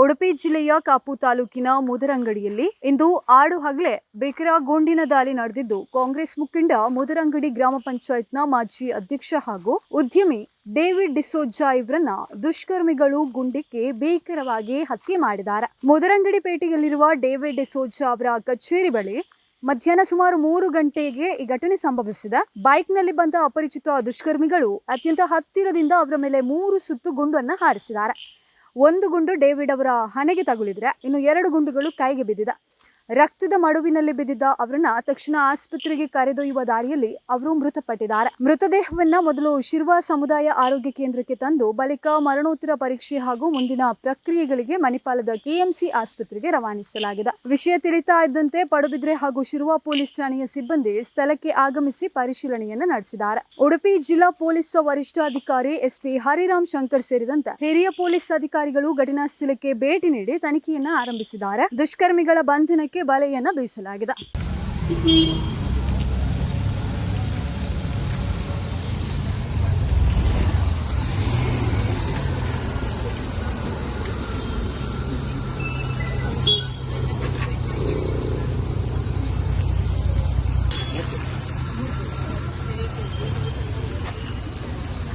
ಉಡುಪಿ ಜಿಲ್ಲೆಯ ಕಾಪು ತಾಲೂಕಿನ ಮುದರಂಗಡಿಯಲ್ಲಿ ಇಂದು ಆಡು ಹಗಲೇ ಬೇಕರ ಗುಂಡಿನ ದಾಳಿ ನಡೆದಿದ್ದು, ಕಾಂಗ್ರೆಸ್ ಮುಖಂಡ ಮುದರಂಗಡಿ ಗ್ರಾಮ ಪಂಚಾಯತ್ನ ಮಾಜಿ ಅಧ್ಯಕ್ಷ ಹಾಗೂ ಉದ್ಯಮಿ ಡೇವಿಡ್ ಡಿಸೋಜಾ ಇವರನ್ನ ದುಷ್ಕರ್ಮಿಗಳು ಗುಂಡಿಕ್ಕಿ ಭೀಕರವಾಗಿ ಹತ್ಯೆ ಮಾಡಿದ್ದಾರೆ. ಮುದರಂಗಡಿ ಪೇಟೆಯಲ್ಲಿರುವ ಡೇವಿಡ್ ಡಿಸೋಜಾ ಅವರ ಕಚೇರಿ ಬಳಿ ಮಧ್ಯಾಹ್ನ ಸುಮಾರು 3 ಗಂಟೆಗೆ ಈ ಘಟನೆ ಸಂಭವಿಸಿದೆ. ಬೈಕ್ನಲ್ಲಿ ಬಂದ ಅಪರಿಚಿತ ದುಷ್ಕರ್ಮಿಗಳು ಅತ್ಯಂತ ಹತ್ತಿರದಿಂದ ಅವರ ಮೇಲೆ 3 ಸುತ್ತು ಗುಂಡನ್ನು ಹಾರಿಸಿದ್ದಾರೆ. ಒಂದು ಗುಂಡು ಡೇವಿಡ್ ಅವರ ಹಣೆಗೆ ತಗುಲಿದ್ರೆ ಇನ್ನು 2 ಗುಂಡುಗಳು ಕೈಗೆ ಬಿದ್ದಿದೆ. ರಕ್ತದ ಮಡುವಿನಲ್ಲಿ ಬಿದ್ದಿದ್ದ ಅವರನ್ನ ತಕ್ಷಣ ಆಸ್ಪತ್ರೆಗೆ ಕರೆದೊಯ್ಯುವ ದಾರಿಯಲ್ಲಿ ಅವರು ಮೃತಪಟ್ಟಿದ್ದಾರೆ. ಮೃತದೇಹವನ್ನ ಮೊದಲು ಶಿರ್ವ ಸಮುದಾಯ ಆರೋಗ್ಯ ಕೇಂದ್ರಕ್ಕೆ ತಂದು ಬಳಿಕ ಮರಣೋತ್ತರ ಪರೀಕ್ಷೆ ಹಾಗೂ ಮುಂದಿನ ಪ್ರಕ್ರಿಯೆಗಳಿಗೆ ಮಣಿಪಾಲದ ಕೆಎಂಸಿ ಆಸ್ಪತ್ರೆಗೆ ರವಾನಿಸಲಾಗಿದೆ. ವಿಷಯ ತಿಳಿತಾ ಇದ್ದಂತೆ ಪಡುಬಿದ್ರೆ ಹಾಗೂ ಶಿರ್ವ ಪೊಲೀಸ್ ಠಾಣೆಯ ಸಿಬ್ಬಂದಿ ಸ್ಥಳಕ್ಕೆ ಆಗಮಿಸಿ ಪರಿಶೀಲನೆಯನ್ನು ನಡೆಸಿದ್ದಾರೆ. ಉಡುಪಿ ಜಿಲ್ಲಾ ಪೊಲೀಸ್ ವರಿಷ್ಠಾಧಿಕಾರಿ ಎಸ್ಪಿ ಹರಿರಾಮ್ ಶಂಕರ್ ಸೇರಿದಂತೆ ಹಿರಿಯ ಪೊಲೀಸ್ ಅಧಿಕಾರಿಗಳು ಘಟನಾ ಸ್ಥಳಕ್ಕೆ ಭೇಟಿ ನೀಡಿ ತನಿಖೆಯನ್ನು ಆರಂಭಿಸಿದ್ದಾರೆ. ದುಷ್ಕರ್ಮಿಗಳ ಬಂಧನಕ್ಕೆ ಬಲೆಯನ್ನು ಬೀಸಲಾಗಿದೆ.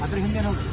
ಅದ್ರ ಹಿಂದೆ ನೋಡಿ